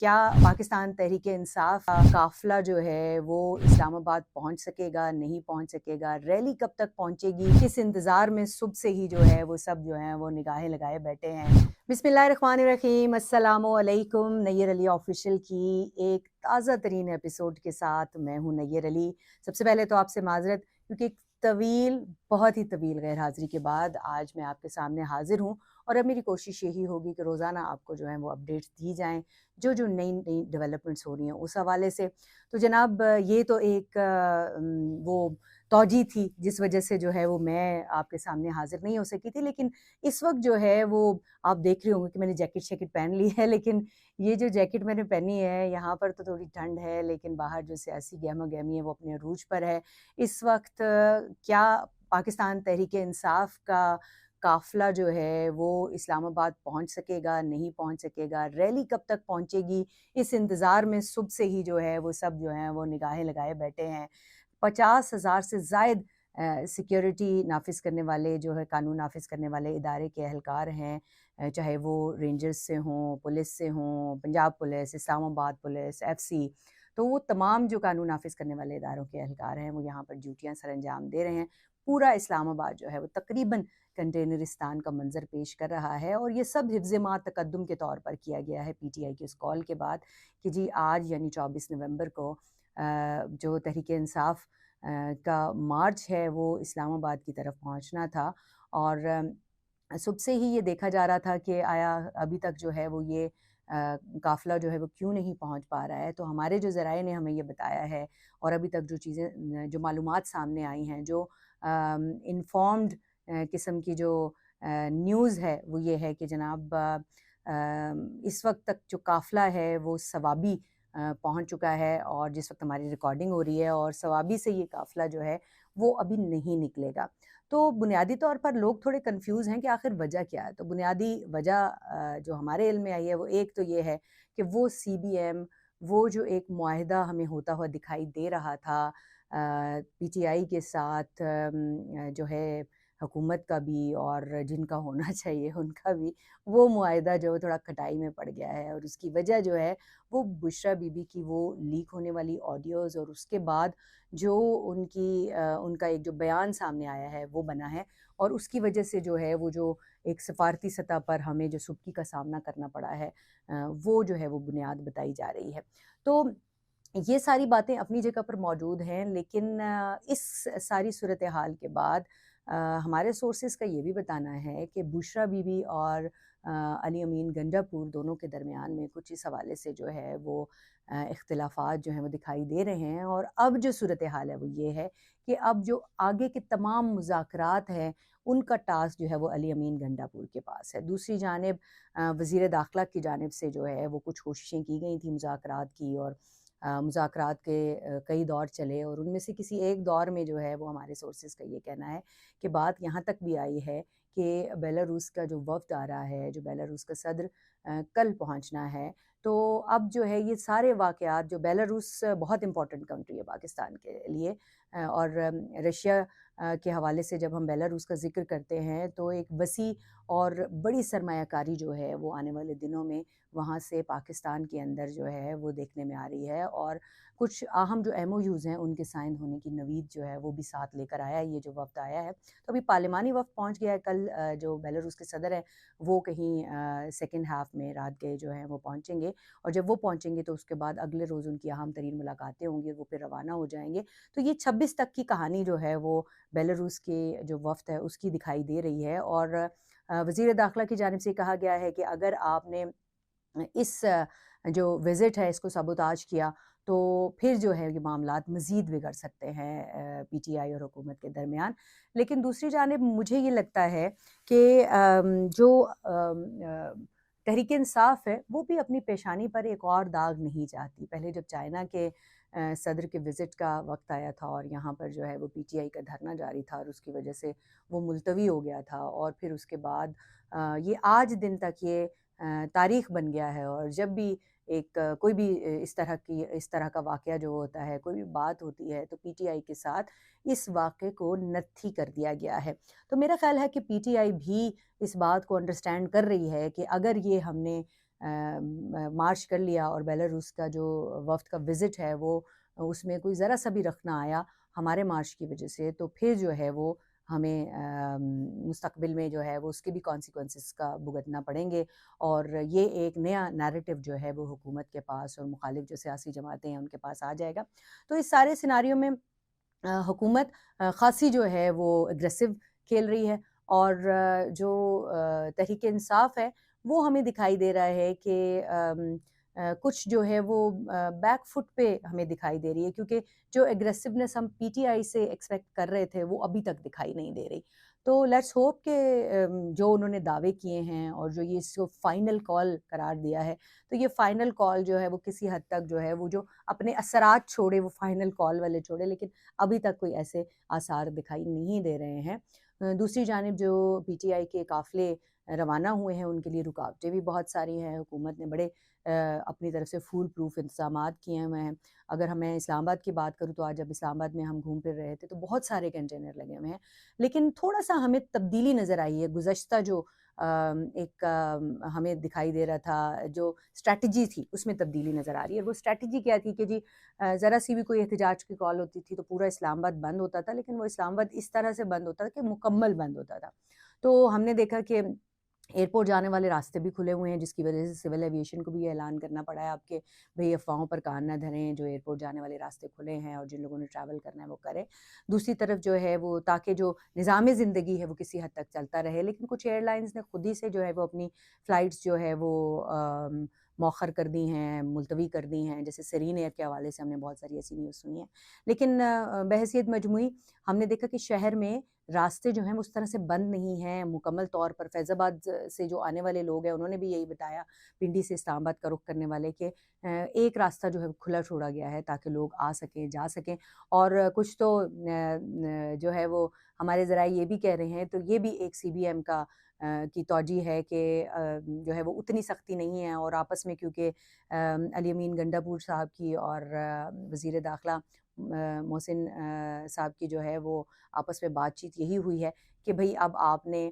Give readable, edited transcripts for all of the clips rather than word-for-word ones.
کیا پاکستان تحریک انصاف کا قافلہ جو ہے وہ اسلام آباد پہنچ سکے گا، نہیں پہنچ سکے گا، ریلی کب تک پہنچے گی، کس انتظار میں صبح سے ہی جو ہے وہ سب جو ہیں وہ نگاہیں لگائے بیٹھے ہیں۔ بسم اللہ الرحمن الرحیم، السلام علیکم۔ نیر علی آفیشیل کی ایک تازہ ترین ایپیسوڈ کے ساتھ میں ہوں نیر علی۔ سب سے پہلے تو آپ سے معذرت، کیونکہ ایک بہت ہی طویل غیر حاضری کے بعد آج میں آپ کے سامنے حاضر ہوں، اور اب میری کوشش یہی ہوگی کہ روزانہ آپ کو جو ہے وہ اپڈیٹس دی جائیں جو نئی ڈیولپمنٹس ہو رہی ہیں اس حوالے سے۔ تو جناب یہ تو ایک وہ توجہ تھی جس وجہ سے جو ہے وہ میں آپ کے سامنے حاضر نہیں ہو سکی تھی، لیکن اس وقت جو ہے وہ آپ دیکھ رہے ہوں گے کہ میں نے جیکٹ پہن لی ہے، لیکن یہ جو جیکٹ میں نے پہنی ہے یہاں پر تو تھوڑی ٹھنڈ ہے، لیکن باہر جو سیاسی گہما گہمی ہے وہ اپنے عروج پر ہے اس وقت۔ کیا پاکستان تحریک انصاف کا قافلہ جو ہے وہ اسلام آباد پہنچ سکے گا، نہیں پہنچ سکے گا، ریلی کب تک پہنچے گی، اس انتظار میں صبح سے ہی جو ہے وہ سب جو ہیں وہ نگاہیں لگائے بیٹھے ہیں۔ 50,000 سے زائد سیکیورٹی نافذ کرنے والے جو ہے قانون نافذ کرنے والے ادارے کے اہلکار ہیں، چاہے وہ رینجرز سے ہوں، پولیس سے ہوں، پنجاب پولیس، اسلام آباد پولیس، ایف سی، تو وہ تمام جو قانون نافذ کرنے والے اداروں کے اہلکار ہیں وہ یہاں پر ڈیوٹیاں سر انجام دے رہے ہیں۔ پورا اسلام آباد جو ہے وہ تقریباً کنٹینرستان کا منظر پیش کر رہا ہے، اور یہ سب حفظ ما تقدم کے طور پر کیا گیا ہے پی ٹی آئی کی اس کال کے بعد کہ جی آج یعنی 24 نومبر کو جو تحریک انصاف کا مارچ ہے وہ اسلام آباد کی طرف پہنچنا تھا، اور صبح سے ہی یہ دیکھا جا رہا تھا کہ آیا ابھی تک جو ہے وہ یہ قافلہ جو ہے وہ کیوں نہیں پہنچ پا رہا ہے۔ تو ہمارے جو ذرائع نے ہمیں یہ بتایا ہے، اور ابھی تک جو چیزیں جو معلومات سامنے آئی ہیں، جو انفارمڈ قسم کی جو نیوز ہے وہ یہ ہے کہ جناب اس وقت تک جو قافلہ ہے وہ ثوابی پہنچ چکا ہے، اور جس وقت ہماری ریکارڈنگ ہو رہی ہے، اور ثوابی سے یہ قافلہ جو ہے وہ ابھی نہیں نکلے گا۔ تو بنیادی طور پر لوگ تھوڑے کنفیوز ہیں کہ آخر وجہ کیا ہے۔ تو بنیادی وجہ جو ہمارے علم میں آئی ہے وہ ایک تو یہ ہے کہ وہ سی بی ایم، وہ جو ایک معاہدہ ہمیں ہوتا ہوا دکھائی دے رہا تھا پی ٹی آئی کے ساتھ، جو ہے حکومت کا بھی اور جن کا ہونا چاہیے ان کا بھی، وہ معاہدہ جو ہے تھوڑا کھٹائی میں پڑ گیا ہے، اور اس کی وجہ جو ہے وہ بشریٰ بی بی کی وہ لیک ہونے والی آڈیوز، اور اس کے بعد جو ان کا ایک جو بیان سامنے آیا ہے وہ بنا ہے، اور اس کی وجہ سے جو ہے وہ جو ایک سفارتی سطح پر ہمیں جو سبکی کا سامنا کرنا پڑا ہے وہ جو ہے وہ بنیاد بتائی جا رہی ہے۔ تو یہ ساری باتیں اپنی جگہ پر موجود ہیں، لیکن اس ساری صورتحال کے بعد ہمارے سورسز کا یہ بھی بتانا ہے کہ بشریٰ بی بی اور علی امین گنڈا پور دونوں کے درمیان میں کچھ اس حوالے سے جو ہے وہ اختلافات جو ہیں وہ دکھائی دے رہے ہیں، اور اب جو صورتحال ہے وہ یہ ہے کہ اب جو آگے کے تمام مذاکرات ہیں ان کا ٹاسک جو ہے وہ علی امین گنڈا پور کے پاس ہے۔ دوسری جانب وزیر داخلہ کی جانب سے جو ہے وہ کچھ کوششیں کی گئی تھیں مذاکرات کی، اور مذاکرات کے کئی دور چلے، اور ان میں سے کسی ایک دور میں جو ہے وہ ہمارے سورسز کا یہ کہنا ہے کہ بات یہاں تک بھی آئی ہے کہ بیلاروس کا جو وفد آ رہا ہے، جو بیلاروس کا صدر کل پہنچنا ہے، تو اب جو ہے یہ سارے واقعات، جو بیلاروس بہت امپورٹنٹ کنٹری ہے پاکستان کے لیے، اور رشیا کے حوالے سے جب ہم بیلاروس کا ذکر کرتے ہیں تو ایک وسیع اور بڑی سرمایہ کاری جو ہے وہ آنے والے دنوں میں وہاں سے پاکستان کے اندر جو ہے وہ دیکھنے میں آ رہی ہے، اور کچھ اہم جو ایم او یوز ہیں ان کے سائن ہونے کی نوید جو ہے وہ بھی ساتھ لے کر آیا ہے یہ جو وفد آیا ہے۔ تو ابھی پارلیمانی وفد پہنچ گیا ہے، کل جو بیلاروس کے صدر ہیں وہ کہیں سیکنڈ ہاف میں رات کے جو ہیں وہ پہنچیں گے، اور جب وہ پہنچیں گے تو اس کے بعد اگلے روز ان کی اہم ترین ملاقاتیں ہوں گی، وہ پھر روانہ ہو جائیں گے۔ تو یہ 26 تک کی کہانی جو ہے وہ بیلاروس کے جو وفد ہے اس کی دکھائی دے رہی ہے، اور وزیر داخلہ کی جانب سے کہا گیا ہے کہ اگر آپ نے اس جو وزٹ ہے اس کو سابوتاج کیا تو پھر جو ہے یہ معاملات مزید بگڑ سکتے ہیں پی ٹی آئی اور حکومت کے درمیان۔ لیکن دوسری جانب مجھے یہ لگتا ہے کہ جو تحریک انصاف ہے وہ بھی اپنی پیشانی پر ایک اور داغ نہیں چاہتی۔ پہلے جب چائنا کے صدر کے وزٹ کا وقت آیا تھا اور یہاں پر جو ہے وہ پی ٹی آئی کا دھرنا جاری تھا، اور اس کی وجہ سے وہ ملتوی ہو گیا تھا، اور پھر اس کے بعد یہ آج دن تک یہ تاریخ بن گیا ہے، اور جب بھی کوئی بھی اس طرح کا واقعہ جو ہوتا ہے، کوئی بھی بات ہوتی ہے، تو پی ٹی آئی کے ساتھ اس واقعے کو نتھی کر دیا گیا ہے۔ تو میرا خیال ہے کہ پی ٹی آئی بھی اس بات کو انڈرسٹینڈ کر رہی ہے کہ اگر یہ ہم نے مارچ کر لیا اور بیلاروس کا جو وفد کا وزٹ ہے وہ اس میں کوئی ذرا سا بھی رخ نہ آیا ہمارے مارچ کی وجہ سے، تو پھر جو ہے وہ ہمیں مستقبل میں جو ہے وہ اس کے بھی کانسیکوینسز کا بھگتنا پڑیں گے، اور یہ ایک نیا نیریٹو جو ہے وہ حکومت کے پاس اور مخالف جو سیاسی جماعتیں ہیں ان کے پاس آ جائے گا۔ تو اس سارے سیناریو میں حکومت خاصی جو ہے وہ اگریسو کھیل رہی ہے، اور جو تحریک انصاف ہے وہ ہمیں دکھائی دے رہا ہے کہ کچھ جو ہے وہ بیک فٹ پہ ہمیں دکھائی دے رہی ہے، کیونکہ جو اگریسونیس ہم پی ٹی آئی سے ایکسپیکٹ کر رہے تھے وہ ابھی تک دکھائی نہیں دے رہی۔ تو لیٹس ہوپ کہ جو انہوں نے دعوے کیے ہیں اور جو یہ اس کو فائنل کال قرار دیا ہے، تو یہ فائنل کال جو ہے وہ کسی حد تک جو ہے وہ جو اپنے اثرات چھوڑے، وہ فائنل کال والے چھوڑے، لیکن ابھی تک کوئی ایسے آثار دکھائی نہیں دے رہے ہیں۔ دوسری جانب جو پی ٹی آئی کے قافلے روانہ ہوئے ہیں ان کے لیے رکاوٹیں بھی بہت ساری ہیں، حکومت نے بڑے اپنی طرف سے فول پروف انتظامات کیے ہوئے ہیں۔ اگر ہمیں اسلام آباد کی بات کروں تو آج جب اسلام آباد میں ہم گھوم پھر رہے تھے تو بہت سارے کنٹینر لگے ہوئے ہیں، لیکن تھوڑا سا ہمیں تبدیلی نظر آئی ہے گزشتہ جو ایک ہمیں دکھائی دے رہا تھا جو اسٹریٹجی تھی اس میں تبدیلی نظر آ رہی ہے۔ وہ اسٹریٹجی کیا تھی کہ جی ذرا سی بھی کوئی احتجاج کی کال ہوتی تھی تو پورا اسلام آباد بند ہوتا تھا، لیکن وہ اسلام آباد اس طرح سے بند ہوتا تھا کہ مکمل بند ہوتا تھا۔ تو ہم نے دیکھا کہ ایئرپورٹ جانے والے راستے بھی کھلے ہوئے ہیں، جس کی وجہ سے سول ایویشن کو بھی یہ اعلان کرنا پڑا ہے آپ کے بھئی افواہوں پر کان نہ دھریں، جو ایئرپورٹ جانے والے راستے کھلے ہیں اور جن لوگوں نے ٹریول کرنا ہے وہ کریں۔ دوسری طرف جو ہے وہ تاکہ جو نظام زندگی ہے وہ کسی حد تک چلتا رہے، لیکن کچھ ایئر لائنز نے خود ہی سے جو ہے وہ اپنی فلائٹس جو ہے وہ مؤخر کر دی ہیں، ملتوی کر دی ہیں، جیسے سرین ایئر کے حوالے سے ہم نے بہت ساری ایسی نیوز سنی ہے۔ لیکن بحیثیت مجموعی ہم نے دیکھا کہ شہر میں راستے جو ہیں وہ اس طرح سے بند نہیں ہیں مکمل طور پر۔ فیض آباد سے جو آنے والے لوگ ہیں انہوں نے بھی یہی بتایا، پنڈی سے اسلام آباد کا رخ کرنے والے، کہ ایک راستہ جو ہے کھلا چھوڑا گیا ہے تاکہ لوگ آ سکیں جا سکیں، اور کچھ تو جو ہے وہ ہمارے ذرائع یہ بھی کہہ رہے ہیں، تو یہ بھی ایک سی بی ایم کا کی توجیہ ہے کہ جو ہے وہ اتنی سختی نہیں ہے، اور آپس میں کیونکہ علی امین گنڈا پور صاحب کی اور وزیر داخلہ محسن صاحب کی جو ہے وہ آپس میں بات چیت یہی ہوئی ہے کہ بھئی اب آپ نے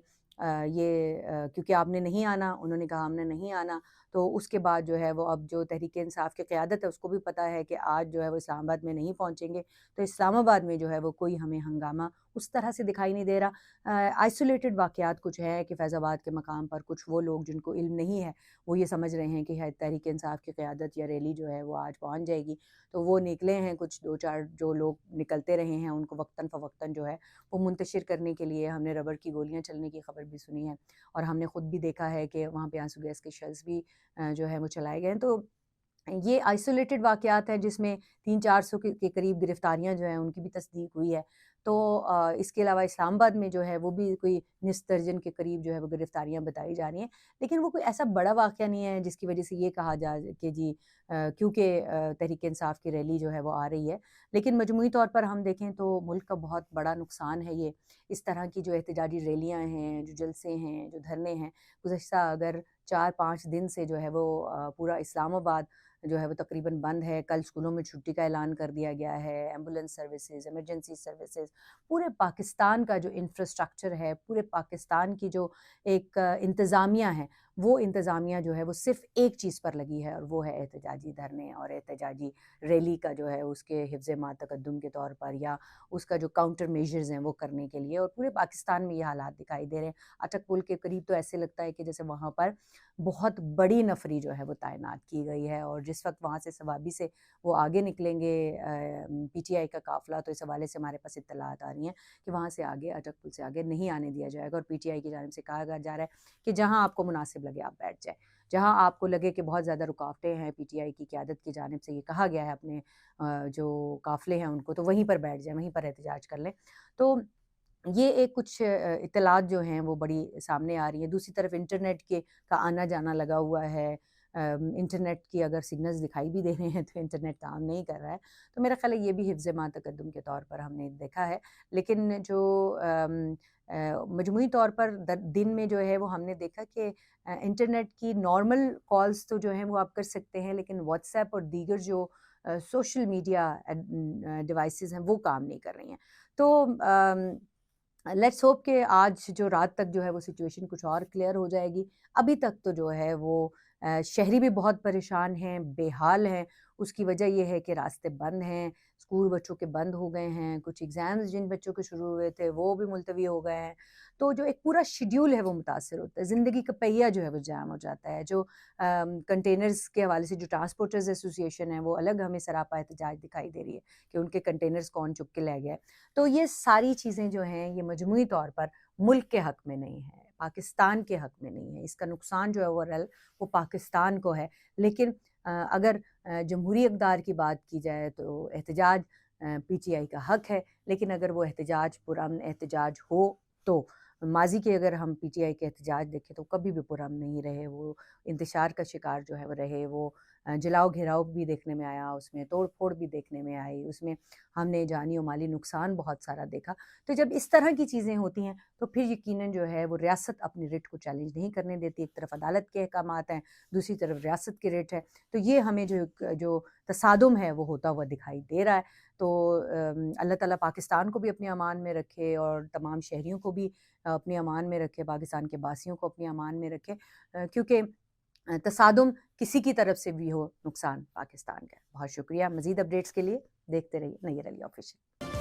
یہ کیونکہ آپ نے نہیں آنا، انہوں نے کہا ہم نے نہیں آنا، تو اس کے بعد جو ہے وہ اب جو تحریک انصاف کی قیادت ہے اس کو بھی پتہ ہے کہ آج جو ہے وہ اسلام آباد میں نہیں پہنچیں گے، تو اسلام آباد میں جو ہے وہ کوئی ہمیں ہنگامہ اس طرح سے دکھائی نہیں دے رہا۔ آئسولیٹڈ واقعات کچھ ہے کہ فیض آباد کے مقام پر کچھ وہ لوگ جن کو علم نہیں ہے وہ یہ سمجھ رہے ہیں کہ تحریک انصاف کی قیادت یا ریلی جو ہے وہ آج پہنچ جائے گی، تو وہ نکلے ہیں، کچھ دو چار جو لوگ نکلتے رہے ہیں ان کو وقتاً فوقتاً جو ہے وہ منتشر کرنے کے لیے ہم نے ربڑ کی گولیاں چلنے کی خبر بھی سنی ہے، اور ہم نے خود بھی دیکھا ہے کہ وہاں پہ آنسو گیس کے شیلز بھی جو ہے وہ چلائے گئے ہیں۔ تو یہ آئسولیٹڈ واقعات ہیں جس میں 300-400 کے قریب گرفتاریاں جو ہیں ان کی بھی تصدیق ہوئی ہے، تو اس کے علاوہ اسلام آباد میں جو ہے وہ بھی کوئی نصف درجن کے قریب جو ہے وہ گرفتاریاں بتائی جا رہی ہیں، لیکن وہ کوئی ایسا بڑا واقعہ نہیں ہے جس کی وجہ سے یہ کہا جائے کہ جی کیونکہ تحریک انصاف کی ریلی جو ہے وہ آ رہی ہے۔ لیکن مجموعی طور پر ہم دیکھیں تو ملک کا بہت بڑا نقصان ہے یہ، اس طرح کی جو احتجاجی ریلیاں ہیں، جو جلسے ہیں، جو دھرنے ہیں، گزشتہ اگر 4-5 دن سے جو ہے وہ پورا اسلام آباد جو ہے وہ تقریباً بند ہے۔ کل اسکولوں میں چھٹی کا اعلان کر دیا گیا ہے، ایمبولینس سروسز، ایمرجنسی سروسز، پورے پاکستان کا جو انفراسٹرکچر ہے، پورے پاکستان کی جو ایک انتظامیہ ہے، وہ انتظامیہ جو ہے وہ صرف ایک چیز پر لگی ہے، اور وہ ہے احتجاجی دھرنے اور احتجاجی ریلی کا جو ہے اس کے حفظ ما تقدم کے طور پر یا اس کا جو کاؤنٹر میجرز ہیں وہ کرنے کے لیے، اور پورے پاکستان میں یہ حالات دکھائی دے رہے ہیں۔ اٹک پل کے قریب تو ایسے لگتا ہے کہ جیسے وہاں پر بہت بڑی نفری جو ہے وہ تعینات کی گئی ہے، اور جس وقت وہاں سے ثوابی سے وہ آگے نکلیں گے پی ٹی آئی کا قافلہ، تو اس حوالے سے ہمارے پاس اطلاعات آ رہی ہیں کہ وہاں سے آگے اٹک پل سے آگے نہیں آنے دیا جائے گا، اور پی ٹی آئی کی جانب سے کہا جا رہا ہے کہ جہاں آپ کو مناسب لگے آپ بیٹھ جائیں، جہاں آپ کو لگے کہ بہت زیادہ رکاوٹیں ہیں، پی ٹی آئی کی قیادت کی جانب سے یہ کہا گیا ہے اپنے جو قافلے ہیں ان کو تو وہیں پر بیٹھ جائیں، وہیں پر احتجاج کر لیں۔ تو یہ ایک کچھ اطلاعات جو ہیں وہ بڑی سامنے آ رہی ہیں۔ دوسری طرف انٹرنیٹ کا آنا جانا لگا ہوا ہے، انٹرنیٹ کی اگر سگنلز دکھائی بھی دے رہے ہیں تو انٹرنیٹ کام نہیں کر رہا ہے، تو میرا خیال ہے یہ بھی حفظ ما تقدم کے طور پر ہم نے دیکھا ہے۔ لیکن جو مجموعی طور پر دن میں جو ہے وہ ہم نے دیکھا کہ انٹرنیٹ کی نارمل کالز تو جو ہیں وہ آپ کر سکتے ہیں، لیکن واٹس ایپ اور دیگر جو سوشل میڈیا ڈیوائسز ہیں وہ کام نہیں کر رہی ہیں۔ تو لیٹس ہوپ کہ آج جو رات تک جو ہے وہ سچویشن کچھ اور کلیئر ہو جائے گی۔ ابھی تک تو جو ہے وہ شہری بھی بہت پریشان ہیں، بے حال ہیں۔ اس کی وجہ یہ ہے کہ راستے بند ہیں، اسکول بچوں کے بند ہو گئے ہیں، کچھ ایگزامز جن بچوں کے شروع ہوئے تھے وہ بھی ملتوی ہو گئے ہیں۔ تو جو ایک پورا شیڈیول ہے وہ متاثر ہوتا ہے، زندگی کا پہیہ جو ہے وہ جام ہو جاتا ہے۔ جو کنٹینرز کے حوالے سے جو ٹرانسپورٹرز ایسوسی ایشن ہے وہ الگ ہمیں سراپا احتجاج دکھائی دے رہی ہے کہ ان کے کنٹینرز کون چک کے لے گیا ہے۔ تو یہ ساری چیزیں جو ہیں یہ مجموعی طور پر ملک کے حق میں نہیں ہے، پاکستان کے حق میں نہیں ہے۔ اس کا نقصان جو ہے اوورآل وہ پاکستان کو ہے۔ لیکن اگر جمہوری اقدار کی بات کی جائے تو احتجاج پی ٹی آئی کا حق ہے، لیکن اگر وہ احتجاج پرامن احتجاج ہو تو ماضی کے اگر ہم پی ٹی آئی کے احتجاج دیکھیں تو کبھی بھی پرامن نہیں رہے، وہ انتشار کا شکار جو ہے وہ رہے، وہ جلاؤ گھیراؤ بھی دیکھنے میں آیا، اس میں توڑ پھوڑ بھی دیکھنے میں آئی، اس میں ہم نے جانی و مالی نقصان بہت سارا دیکھا۔ تو جب اس طرح کی چیزیں ہوتی ہیں تو پھر یقیناً جو ہے وہ ریاست اپنی ریٹ کو چیلنج نہیں کرنے دیتی۔ ایک طرف عدالت کے احکامات ہیں، دوسری طرف ریاست کی ریٹ ہے، تو یہ ہمیں جو تصادم ہے وہ ہوتا ہوا دکھائی دے رہا ہے۔ تو اللہ تعالیٰ پاکستان کو بھی اپنے امان میں رکھے اور تمام شہریوں کو بھی اپنے امان میں رکھے، پاکستان کے باسیوں کو اپنے امان میں رکھے، کیونکہ تصادم کسی کی طرف سے بھی ہو نقصان پاکستان کا ہے۔ بہت شکریہ۔ مزید اپڈیٹس کے لیے دیکھتے رہیے نیر علی آفیشیل۔